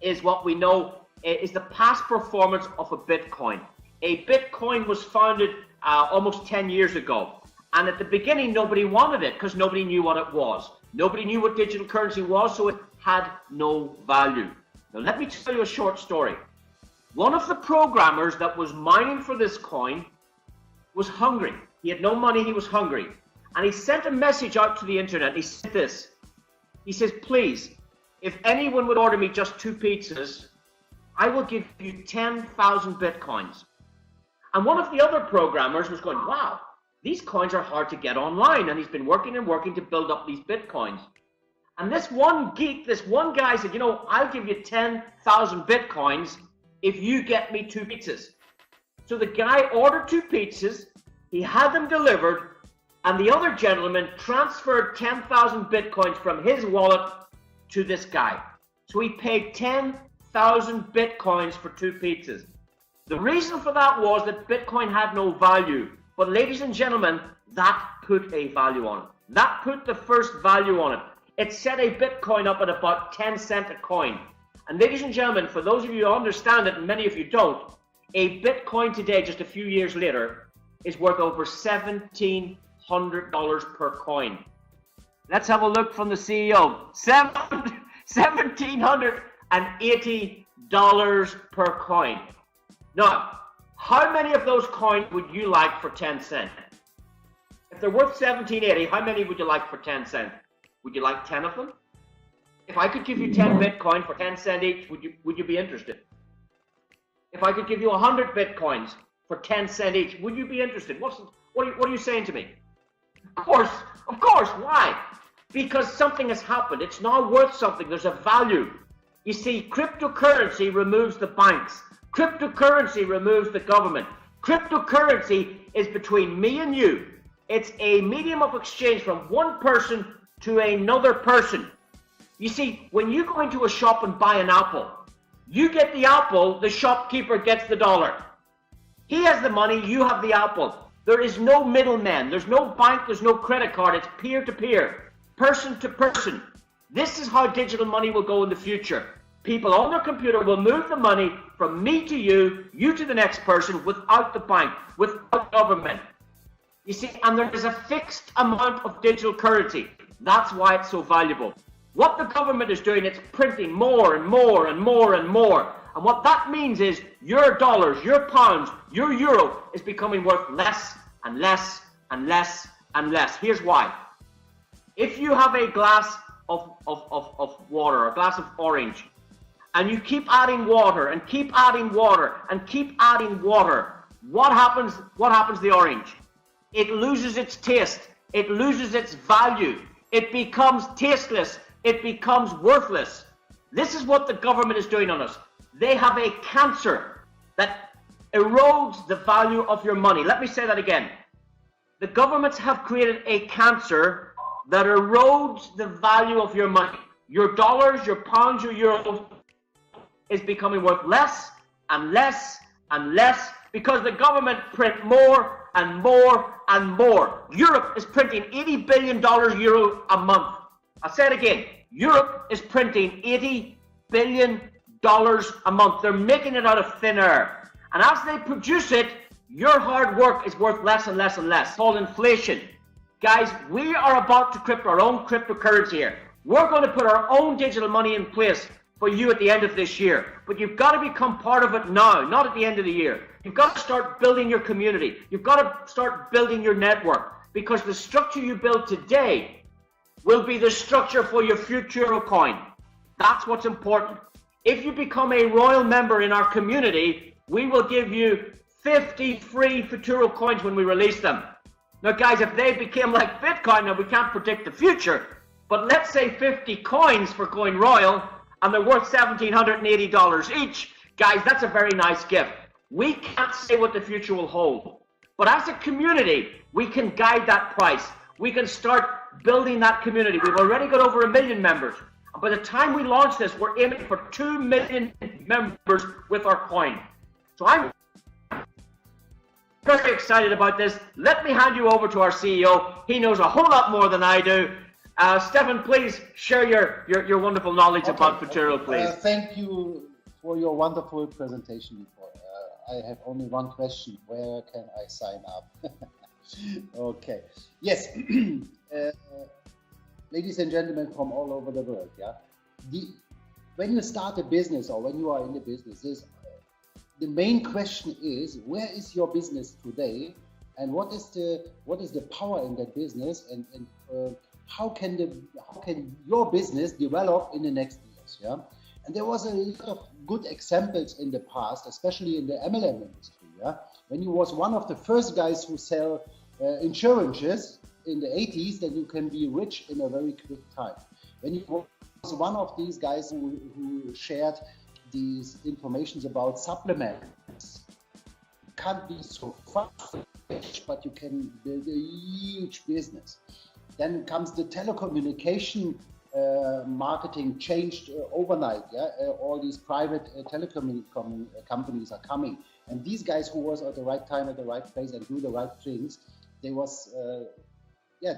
is what we know is the past performance of a Bitcoin. A Bitcoin was founded almost 10 years ago. And at the beginning, nobody wanted it because nobody knew what it was. Nobody knew what digital currency was, so it had no value. Now, let me tell you a short story. One of the programmers that was mining for this coin was hungry. He had no money, he was hungry. And he sent a message out to the internet. He said this. He says, please, if anyone would order me just 2 pizzas, I will give you 10,000 Bitcoins. And one of the other programmers was going, wow, these coins are hard to get online. And he's been working and working to build up these Bitcoins. And this one geek, this one guy said, you know, I'll give you 10,000 Bitcoins if you get me 2 pizzas. So the guy ordered 2 pizzas, he had them delivered, and the other gentleman transferred 10,000 Bitcoins from his wallet to this guy. So he paid 10,000 Bitcoins for 2 pizzas. The reason for that was that Bitcoin had no value. But ladies and gentlemen, that put a value on it. That put the first value on it. It set a Bitcoin up at about 10 cents a coin. And ladies and gentlemen, for those of you who understand it, and many of you don't, a Bitcoin today, just a few years later, is worth over $1,700 per coin. Let's have a look from the CEO. $1,780 per coin. Now, how many of those coins would you like for 10 cents? If they're worth $1,780, how many would you like for 10 cents? Would you like 10 of them? If I could give you 10 Bitcoin for 10 cents each, would you be interested? If I could give you 100 Bitcoins for 10 cents each, would you be interested? What are you saying to me? Of course. Why? Because something has happened. It's now worth something. There's a value. You see, cryptocurrency removes the banks. Cryptocurrency removes the government. Cryptocurrency is between me and you. It's a medium of exchange from one person to another person. You see, when you go into a shop and buy an apple, you get the apple, the shopkeeper gets the dollar. He has the money, you have the apple. There is no middleman, there's no bank, there's no credit card, it's peer-to-peer, person to person. This is how digital money will go in the future. People on their computer will move the money from me to you, you to the next person, without the bank, without government. You see, and there is a fixed amount of digital currency. That's why it's so valuable. What the government is doing, it's printing more and more and more and more. And what that means is your dollars, your pounds, your euro is becoming worth less and less and less and less. Here's why. If you have a glass of water, a glass of orange, and you keep adding water and keep adding water and keep adding water, what happens to the orange? It loses its taste. It loses its value. It becomes tasteless. It becomes worthless. This is what the government is doing on us. They have a cancer that erodes the value of your money. Let me say that again. The governments have created a cancer that erodes the value of your money. Your dollars, your pounds, your euros is becoming worth less and less and less because the government print more and more and more. Europe is printing $80 billion euro a month. I'll say it again. Europe is printing $80 billion a month. They're making it out of thin air. And as they produce it, your hard work is worth less and less and less. It's called inflation. Guys, we are about to crypt our own cryptocurrency here. We're going to put our own digital money in place for you at the end of this year. But you've got to become part of it now, not at the end of the year. You've got to start building your community. You've got to start building your network, because the structure you build today will be the structure for your future coin. That's what's important. If you become a Royal member in our community, we will give you 50 free Futuro coins when we release them. Now guys, if they became like Bitcoin, now we can't predict the future, but let's say 50 coins for going Royal, and they're worth $1,780 each. Guys, that's a very nice gift. We can't say what the future will hold, but as a community, we can guide that price. We can start building that community. We've already got over 1 million members. By the time we launch this, we're aiming for 2 million members with our coin. So I'm very excited about this. Let me hand you over to our CEO. He knows a whole lot more than I do. Stefan, please share your wonderful knowledge about Futuro, please. Thank you for your wonderful presentation before. I have only one question. Where can I sign up? Okay. Yes. Ladies and gentlemen from all over the world, yeah. When you start a business, or when you are in the business, the main question is, where is your business today, and what is the power in that business, and how can your business develop in the next years, yeah? And there was a lot of good examples in the past, especially in the MLM industry, yeah. When you was one of the first guys who sell insurances in the 80s, then you can be rich in a very quick time. When you was one of these guys who shared these informations about supplements, can't be so fast, but you can build a huge business. Then comes the telecommunication marketing changed overnight. Yeah, all these private telecom companies are coming, and these guys who was at the right time at the right place and do the right things, they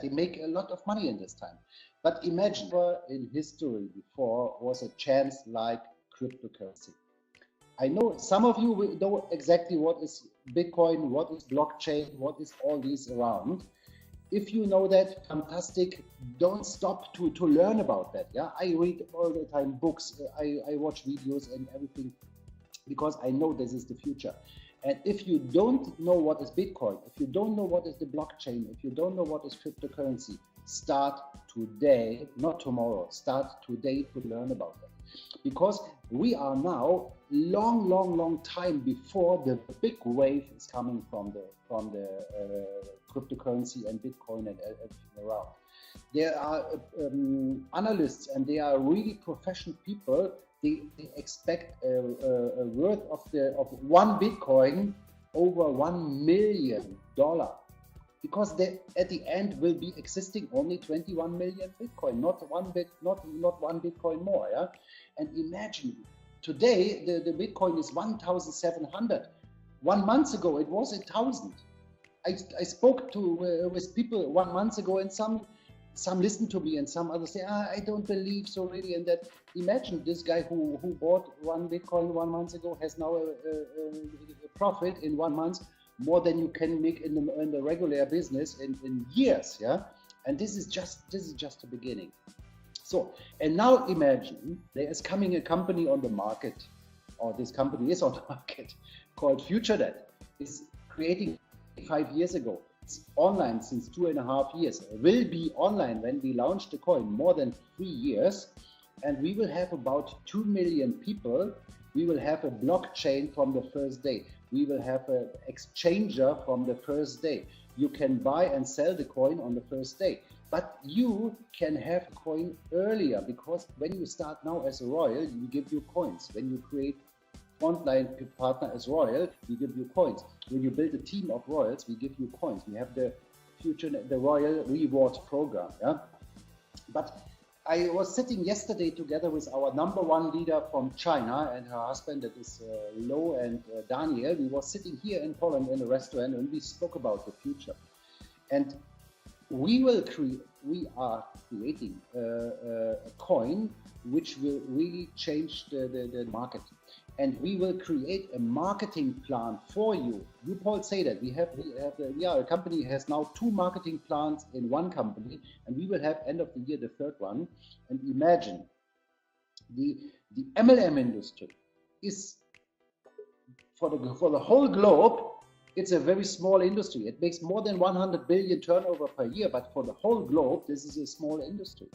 make a lot of money in this time. But imagine, in history before was a chance like cryptocurrency. I know some of you know exactly what is Bitcoin, what is blockchain, what is all these around. If you know that, fantastic. Don't stop to learn about that. Yeah, I read all the time books, I watch videos and everything, because I know this is the future. And if you don't know what is Bitcoin, if you don't know what is the blockchain, if you don't know what is cryptocurrency, start today, not tomorrow. Start today to learn about that. Because we are now long time before the big wave is coming from the cryptocurrency and Bitcoin and everything around. There are analysts, and they are really professional people. They expect a worth of one Bitcoin over $1 million, because they at the end will be existing only 21 million Bitcoin, not one Bitcoin more. Yeah, and imagine today the Bitcoin is 1,700. 1 month ago it was 1,000. I spoke with people 1 month ago, and some listened to me, and some others say, I don't believe so really. And that, imagine this guy who bought one Bitcoin 1 month ago has now a profit in 1 month more than you can make in the regular business in years. Yeah, and this is just the beginning. So, and now imagine there is coming a company on the market, or this company is on the market, called FutureNet. It's creating 5 years ago. It's online since 2.5 years. It will be online when we launch the coin, more than 3 years. And we will have about 2 million people. We will have a blockchain from the first day. We will have an exchanger from the first day. You can buy and sell the coin on the first day. But you can have a coin earlier, because when you start now as a Royal, we give you coins. When you create frontline partner as Royal, we give you coins. When you build a team of Royals, we give you coins. We have the Royal Rewards program. Yeah, but I was sitting yesterday together with our #1 leader from China and her husband, that is Lo and Daniel. We were sitting here in Poland in a restaurant, and we spoke about the future. And we are creating a coin which will really change the market. and we will create a marketing plan for you. You, Paul, say that we are a company has now 2 marketing plans in one company, and we will have end of the year the 3rd one. And imagine the MLM industry is for the whole globe. It's a very small industry. It makes more than 100 billion turnover per year, but for the whole globe, this is a small industry.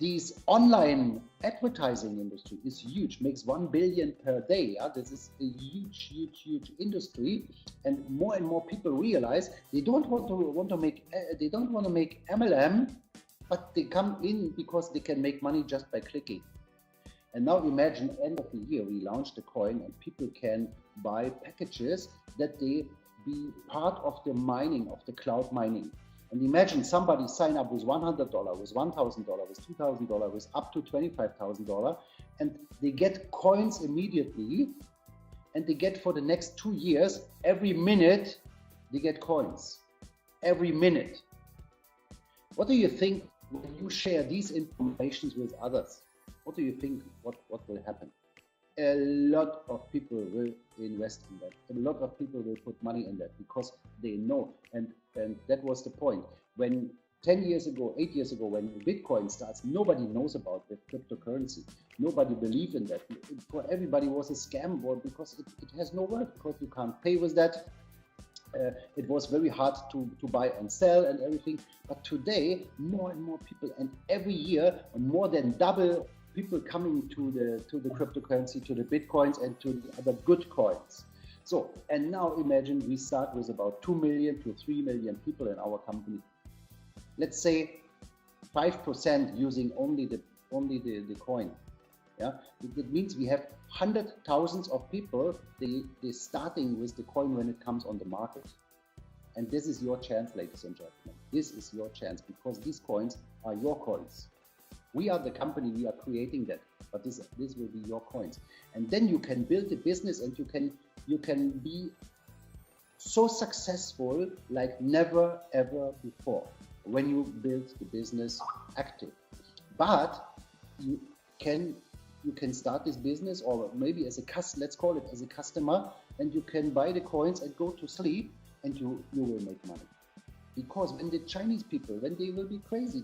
This online advertising industry is huge, makes 1 billion per day. This is a huge industry, and more people realize they don't want to make MLM, but they come in because they can make money just by clicking. And now imagine end of the year we launched the coin, and people can buy packages that they be part of the mining, of the cloud mining. And imagine somebody sign up with $100, with $1,000, with $2,000, with up to $25,000, and they get coins immediately, and they get for the next 2 years, every minute they get coins, every minute. What do you think when you share these informations with others? What do you think, what will happen? A lot of people will invest in that. A lot of people will put money in that because they know. And that was the point. When 10 years ago, 8 years ago, when Bitcoin starts, nobody knows about the cryptocurrency. Nobody believed in that. For everybody was a scam because it has no worth, because you can't pay with that. It was very hard to buy and sell and everything. But today, more and more people, and every year, more than double people coming to the cryptocurrency, to the Bitcoins and to the other good coins. So, and now imagine we start with about 2 million to 3 million people in our company. Let's say 5% using only the coin. Yeah, it means we have 100,000 of people. They starting with the coin when it comes on the market. And this is your chance, ladies and gentlemen. This is your chance, because these coins are your coins. We are the company, we are creating that, but this will be your coins. And then you can build a business, and you can be so successful like never ever before when you build the business active. But you can start this business, or maybe as a let's call it as a customer, and you can buy the coins and go to sleep, and you will make money. Because when the Chinese people, when they will be crazy,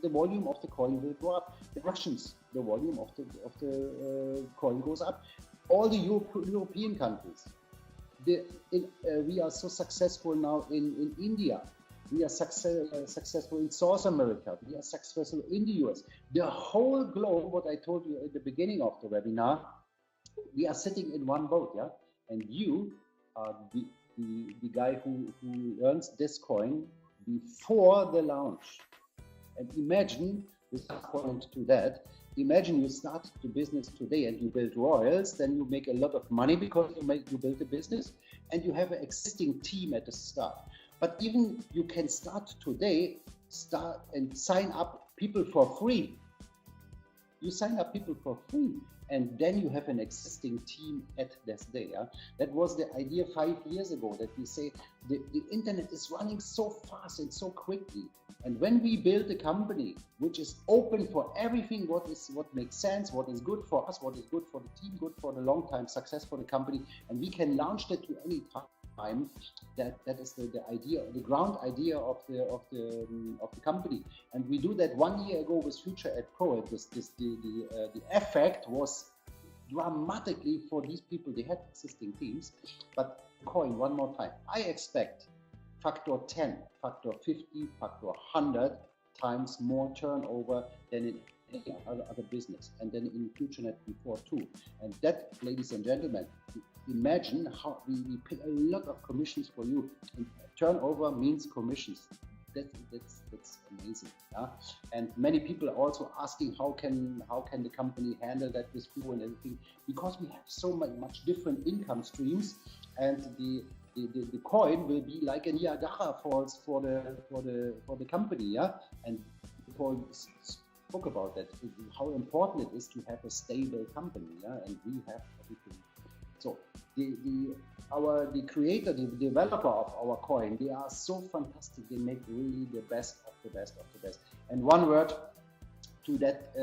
the volume of the coin will go up. The Russians, the volume of the coin goes up. All the European countries. We are so successful now in India. We are successful in South America. We are successful in the US. The whole globe, what I told you at the beginning of the webinar, we are sitting in one boat, yeah? And you are the guy who earns this coin before the launch. And imagine, with a point to that, imagine you start the business today and you build royals, then you make a lot of money because you build a business, and you have an existing team at the start. But even you can start today, start and sign up people for free. You sign up people for free, and then you have an existing team at this day. Yeah? That was the idea 5 years ago, that we say the internet is running so fast and so quickly. And when we build a company which is open for everything, what makes sense, what is good for us, what is good for the team, good for the long time success for the company, and we can launch that to any time, that is the idea, the ground idea of the company. And we do that 1 year ago with Future Ed Pro. It was the effect was dramatically for these people. They had existing teams, but coin one more time. I expect factor 10, factor 50, factor 100 times more turnover than in any other business, and then in FutureNet before too. And that, ladies and gentlemen, imagine how we pay a lot of commissions for you. And turnover means commissions. That's amazing. Yeah? And many people are also asking how can the company handle that with you and everything, because we have so much different income streams, and the coin will be like a Niagara Falls for the company. Yeah, and before spoke about that, how important it is to have a stable company. Yeah, and we have everything. So the creator, the developer of our coin, they are so fantastic. They make really the best of the best of the best. And one word, to that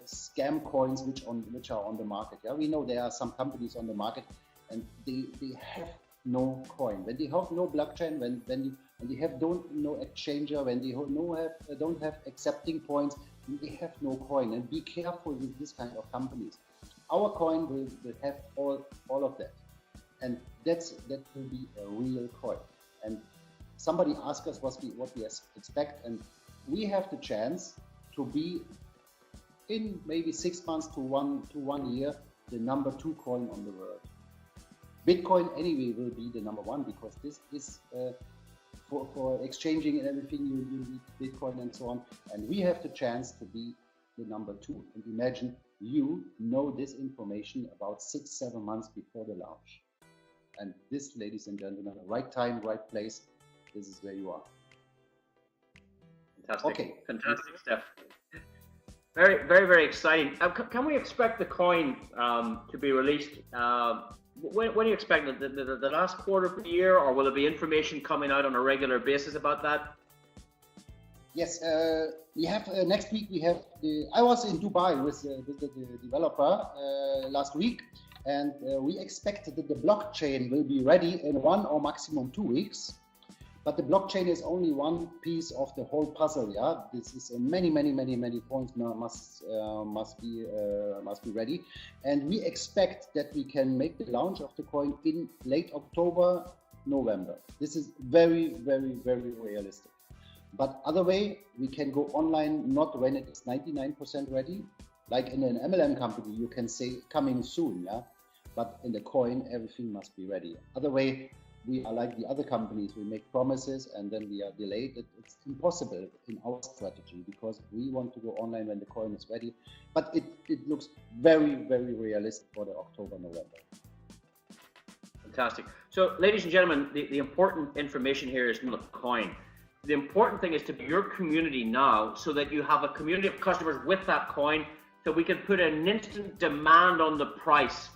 scam coins which are on the market. Yeah, we know there are some companies on the market, and they have no coin. When they have no blockchain, when they have no exchanger, when they don't have accepting points, they have no coin. And be careful with this kind of companies. Our coin will have all of that, and that will be a real coin. And somebody asked us what we expect, and we have the chance to be in maybe 6 months to 1 year the number 2 coin on the world. Bitcoin anyway will be the number 1, because this is for exchanging and everything you need Bitcoin and so on, and we have the chance to be the number 2. And imagine you know this information about 6-7 months before the launch. And this, ladies and gentlemen, right time, right place, this is where you are. Fantastic. Okay. Fantastic stuff. Very, very, very exciting. Can we expect the coin to be released? When do you expect the last quarter of the year, or will there be information coming out on a regular basis about that? Yes, we have next week. We have I was in Dubai with the developer last week, and we expect that the blockchain will be ready in 1 or maximum 2 weeks. But the blockchain is only one piece of the whole puzzle. Yeah, this is many points must be ready, and we expect that we can make the launch of the coin in late October, November. This is very, very, very realistic. But other way, we can go online not when it is 99% ready, like in an MLM company you can say coming soon. Yeah, but in the coin everything must be ready. Other way, we are like the other companies, we make promises and then we are delayed. It's impossible in our strategy, because we want to go online when the coin is ready. But it looks very, very realistic for the October, November. Fantastic. So, ladies and gentlemen, the important information here is not the coin. The important thing is to be your community now, so that you have a community of customers with that coin, so we can put an instant demand on the price.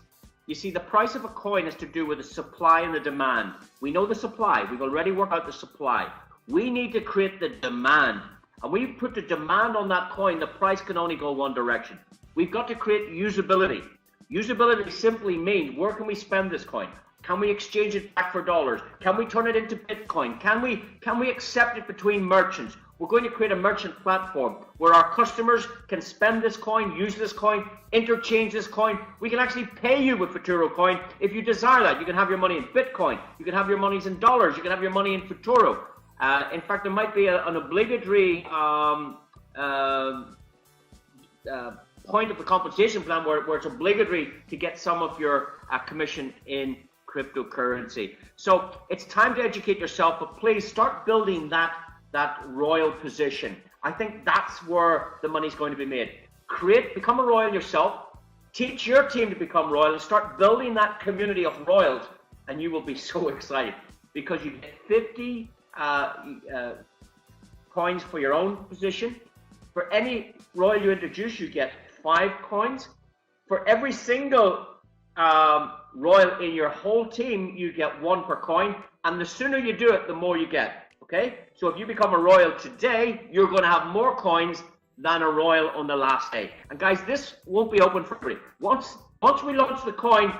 You see, the price of a coin has to do with the supply and the demand. We know the supply. We've already worked out the supply. We need to create the demand. And when you put the demand on that coin, the price can only go one direction. We've got to create usability. Usability simply means, where can we spend this coin? Can we exchange it back for dollars? Can we turn it into Bitcoin? Can we accept it between merchants? We're going to create a merchant platform where our customers can spend this coin, use this coin, interchange this coin. We can actually pay you with Futuro coin if you desire that. You can have your money in Bitcoin. You can have your monies in dollars. You can have your money in Futuro. In fact, there might be an obligatory point of the compensation plan where it's obligatory to get some of your commission in cryptocurrency. So it's time to educate yourself, but please start building that royal position. I think that's where the money's going to be made. Become a royal yourself, teach your team to become royal, and start building that community of royals, and you will be so excited, because you get 50 coins for your own position. For any royal you introduce, you get 5 coins. For every single royal in your whole team, you get 1 per coin, and the sooner you do it, the more you get. Okay, so if you become a royal today, you're going to have more coins than a royal on the last day. And guys, this won't be open for free. Once we launch the coin,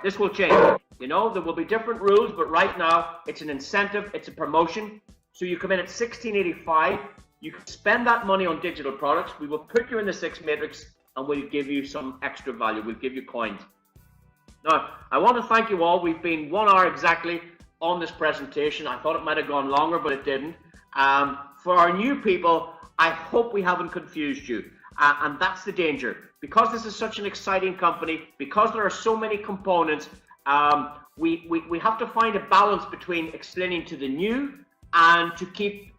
this will change. You know, there will be different rules, but right now it's an incentive, it's a promotion. So you come in at 1685, you can spend that money on digital products. We will put you in the 6 matrix, and we'll give you some extra value. We'll give you coins. Now, I want to thank you all. We've been 1 hour exactly on this presentation. I thought it might have gone longer, but it didn't. For our new people, I hope we haven't confused you. And that's the danger. Because this is such an exciting company, because there are so many components, we have to find a balance between explaining to the new and to keep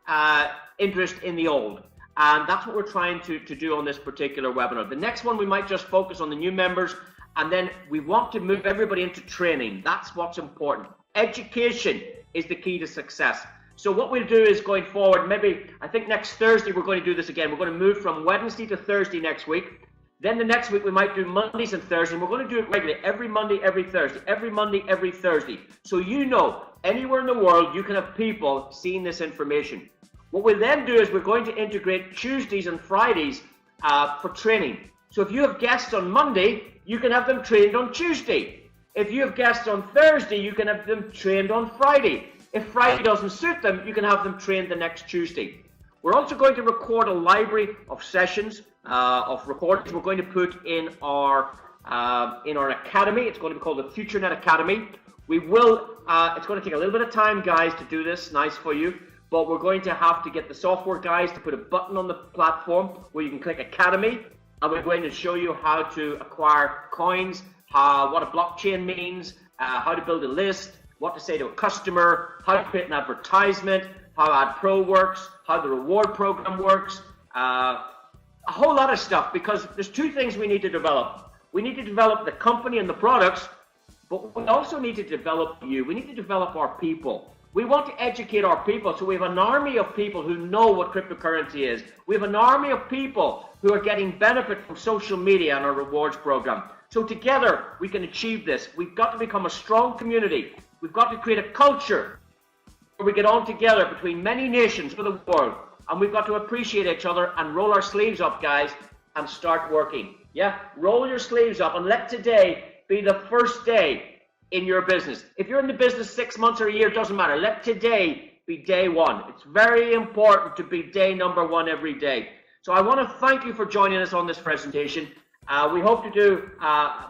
interest in the old. And that's what we're trying to do on this particular webinar. The next one, we might just focus on the new members, and then we want to move everybody into training. That's what's important. Education is the key to success. So what we'll do is, going forward, maybe I think next Thursday we're going to do this again. We're going to move from Wednesday to Thursday next week. Then the next week we might do Mondays and Thursdays, and we're going to do it regularly, every Monday, every Thursday, every Monday, every Thursday. So you know, anywhere in the world you can have people seeing this information. What we'll then do is we're going to integrate Tuesdays and Fridays for training. So if you have guests on Monday, you can have them trained on Tuesday. If you have guests on Thursday, you can have them trained on Friday. If Friday doesn't suit them, you can have them trained the next Tuesday. We're also going to record a library of sessions, of recordings we're going to put in our academy. It's going to be called the FutureNet Academy. We will, it's going to take a little bit of time, guys, to do this, nice for you, but we're going to have to get the software guys to put a button on the platform where you can click Academy, and we're going to show you how to acquire coins, what a blockchain means, how to build a list, what to say to a customer, how to create an advertisement, how AdPro works, how the reward program works, a whole lot of stuff, because there's two things we need to develop. We need to develop the company and the products, but we also need to develop you. We need to develop our people. We want to educate our people, so we have an army of people who know what cryptocurrency is. We have an army of people who are getting benefit from social media and our rewards program. So together we can achieve this. We've got to become a strong community. We've got to create a culture where we get on together between many nations for the world, and we've got to appreciate each other and roll our sleeves up, guys, and start working. Yeah, roll your sleeves up and let today be the first day in your business. If you're in the business 6 months or a year, doesn't matter. Let today be day one. It's very important to be day number one every day. So I want to thank you for joining us on this presentation. We hope to do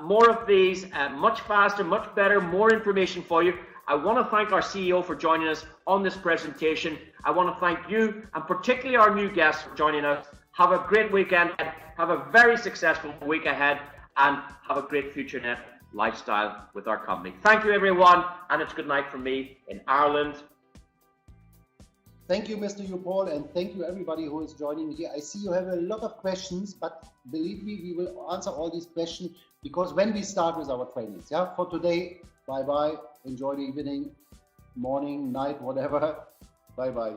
more of these, much faster, much better, more information for you. I want to thank our CEO for joining us on this presentation. I want to thank you, and particularly our new guests, for joining us. Have a great weekend, have a very successful week ahead, and have a great FutureNet lifestyle with our company. Thank you, everyone, and it's good night from me in Ireland. Thank you, Mr. Paul, and thank you everybody who is joining here. I see you have a lot of questions, but believe me, we will answer all these questions, because when we start with our trainings. Yeah, for today, bye-bye. Enjoy the evening, morning, night, whatever. Bye-bye.